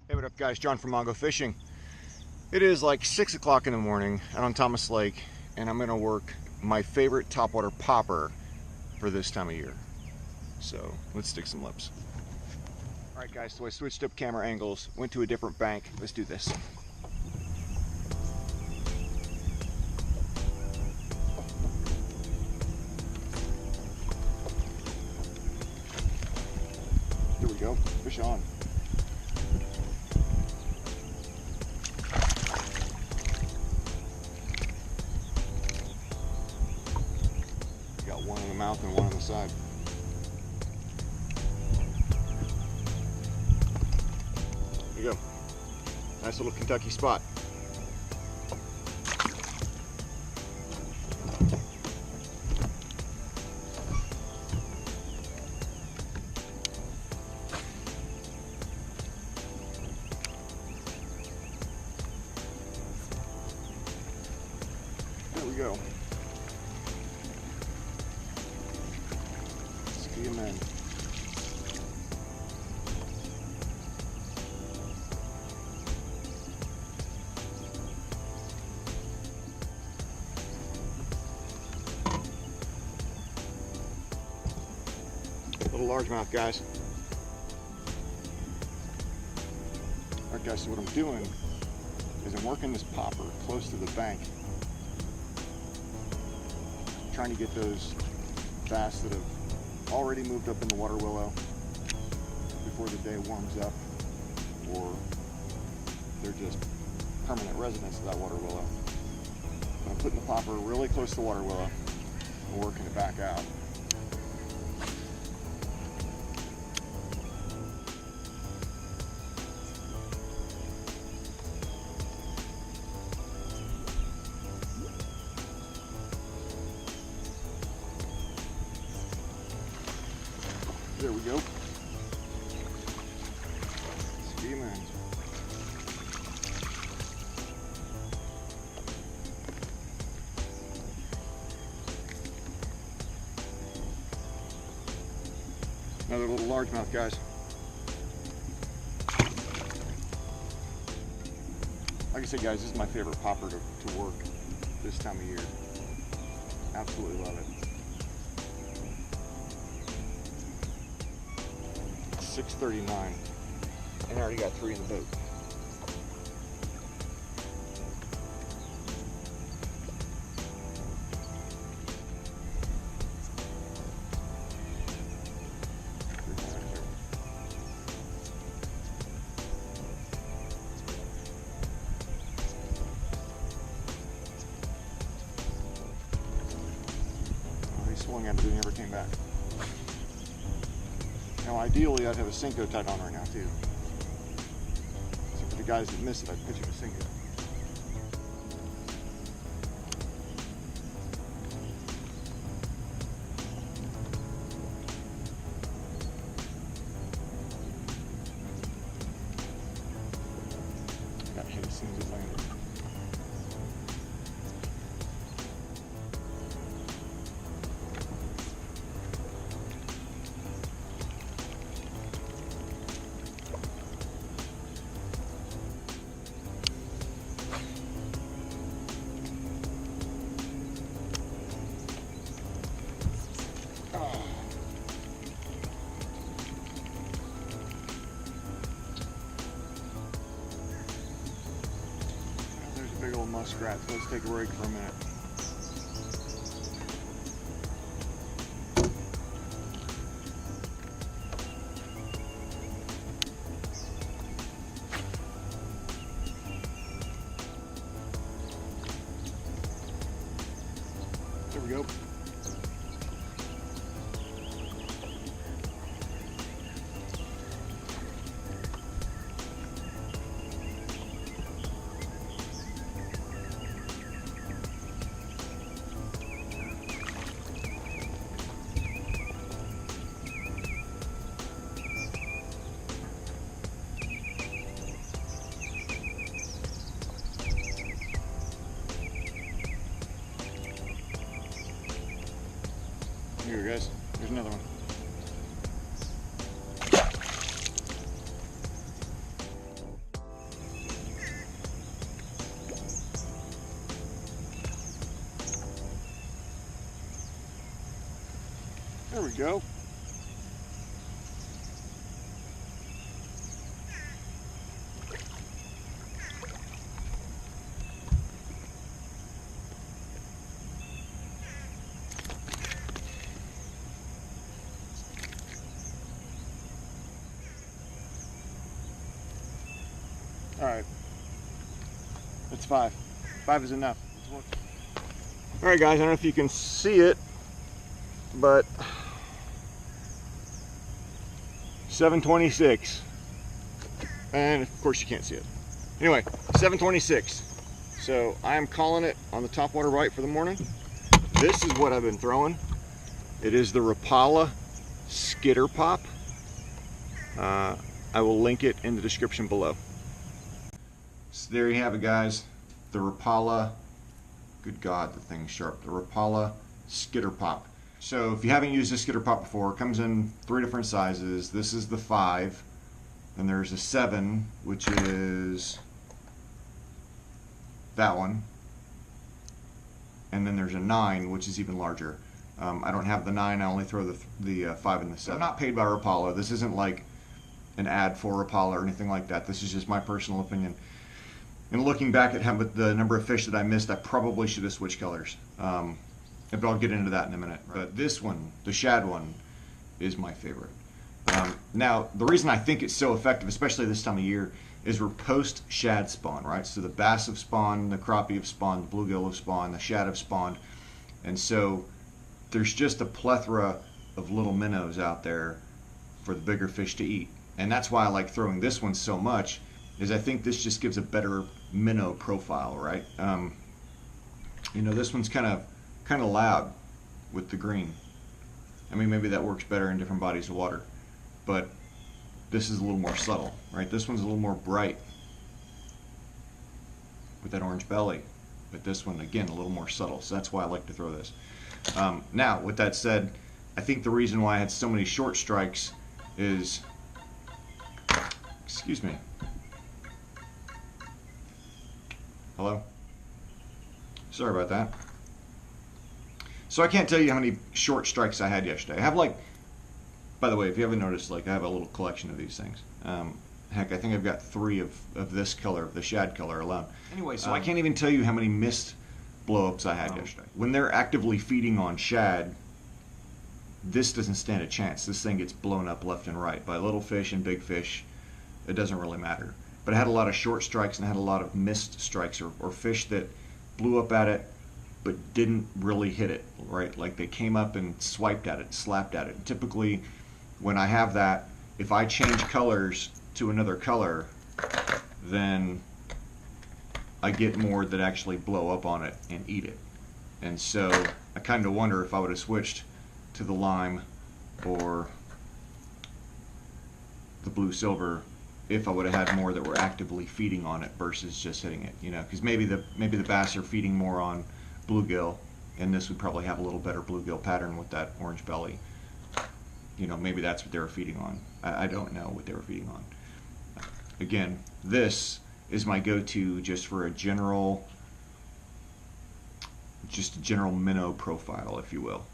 Hey, what up guys, John from Mongo Fishing. It is like 6 o'clock in the morning out on Thomas Lake, and I'm gonna work my favorite topwater popper for this time of year. So let's stick some lips. All right guys, so I switched up camera angles, went to a different bank. Let's do this. Here we go, fish on. One in the mouth and one on the side. There you go. Nice little Kentucky spot. There we go. Amen. Little largemouth, guys. Alright guys, so what I'm doing is I'm working this popper close to the bank, trying to get those bass that have already moved up in the water willow before the day warms up, or they're just permanent residents of that water willow. But I'm putting the popper really close to the water willow and working it back out. There we go. Steam in. Another little largemouth, guys. Like I said, guys, this is my favorite popper to work this time of year. Absolutely love it. 6:39, and I already got 3 in the boat. Oh, he swung at me, but he never came back. Now, ideally, I'd have a Senko tied on right now, too. So for the guys that miss it, I'd pitch him a Senko. Got hit as soon as it landed. Big old muskrat, so let's take a break for a minute. There we go. Here, guys. Here's another one. we go. All right, that's 5. 5 is enough. All right, guys, I don't know if you can see it, but 726, and of course you can't see it. Anyway, 726. So I am calling it on the topwater bite for the morning. This is what I've been throwing. It is the Rapala Skitterpop. I will link it in the description below. So there you have it, guys. The Rapala, good God, the thing's sharp. The Rapala Skitterpop. So if you haven't used this Skitterpop before, it comes in 3 different sizes. This is the 5, and there's a 7, which is that one, and then there's a 9, which is even larger. I don't have the 9. I only throw the 5 and the 7. I'm not paid by Rapala. This isn't like an ad for Rapala or anything like that. This is just my personal opinion. And looking back at the number of fish that I missed, I probably should have switched colors. But I'll get into that in a minute. But this one, the shad one, is my favorite. Now, the reason I think it's so effective, especially this time of year, is we're post-shad spawn, right? So the bass have spawned, the crappie have spawned, the bluegill have spawned, the shad have spawned. And so there's just a plethora of little minnows out there for the bigger fish to eat. And that's why I like throwing this one so much, is I think this just gives a better minnow profile, right? You know, this one's kind of loud with the green. I mean, maybe that works better in different bodies of water, but this is a little more subtle, right? This one's a little more bright with that orange belly, but this one, again, a little more subtle. So that's why I like to throw this. Now, with that said, I think the reason why I had so many short strikes is, excuse me. Hello? Sorry about that. So I can't tell you how many short strikes I had yesterday. I have, like, by the way, if you haven't noticed, like, I have a little collection of these things. Heck, I think I've got 3 of this color, the shad color alone. Anyway, so I can't even tell you how many missed blow-ups I had yesterday. When they're actively feeding on shad, this doesn't stand a chance. This thing gets blown up left and right by little fish and big fish. It doesn't really matter. But I had a lot of short strikes and I had a lot of missed strikes or fish that blew up at it but didn't really hit it, right? Like they came up and swiped at it, slapped at it. Typically, when I have that, if I change colors to another color, then I get more that actually blow up on it and eat it. And so I kind of wonder if I would have switched to the lime or the blue silver, if I would have had more that were actively feeding on it versus just hitting it, you know, because maybe the bass are feeding more on bluegill, and this would probably have a little better bluegill pattern with that orange belly. You know, maybe that's what they were feeding on. I don't know what they were feeding on. Again, this is my go-to just for a general minnow profile, if you will.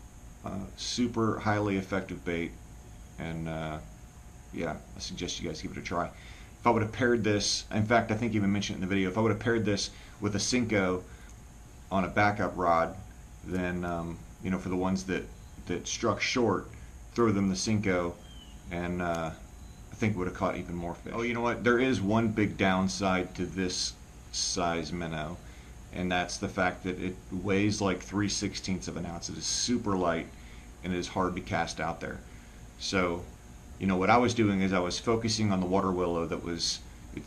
Super highly effective bait, and yeah, I suggest you guys give it a try. If I would have paired this, in fact, I think I even mentioned it in the video, if I would have paired this with a Cinco on a backup rod, then, you know, for the ones that struck short, throw them the Cinco, and I think would have caught even more fish. Oh, you know what? There is one big downside to this size minnow, and that's the fact that it weighs like 3/16 of an ounce. It is super light, and it is hard to cast out there. So, you know, what I was doing is I was focusing on the water willow that was,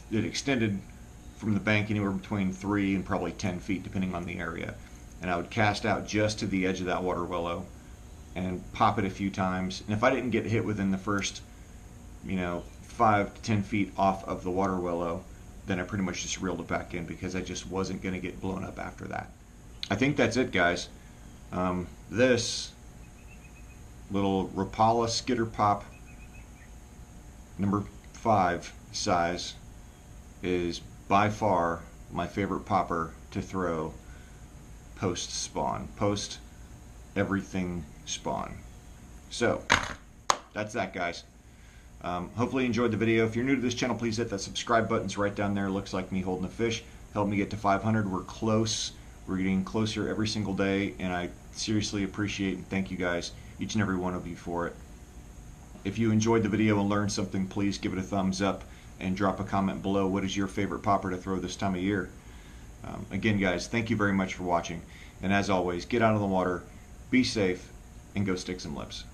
it extended from the bank anywhere between 3 and probably 10 feet, depending on the area. And I would cast out just to the edge of that water willow and pop it a few times. And if I didn't get hit within the first, you know, 5 to 10 feet off of the water willow, then I pretty much just reeled it back in because I just wasn't going to get blown up after that. I think that's it, guys. This little Rapala Skitterpop number 5 size is by far my favorite popper to throw post spawn, post everything spawn. So that's that, guys. Hopefully you enjoyed the video. If you're new to this channel, please hit that subscribe button. It's right down there. It looks like me holding a fish. Help me get to 500. We're close. We're getting closer every single day, and I seriously appreciate and thank you guys, each and every one of you, for it. If you enjoyed the video and learned something, please give it a thumbs up and drop a comment below. What is your favorite popper to throw this time of year? Again, guys, thank you very much for watching. And as always, get out of the water, be safe, and go stick some lips.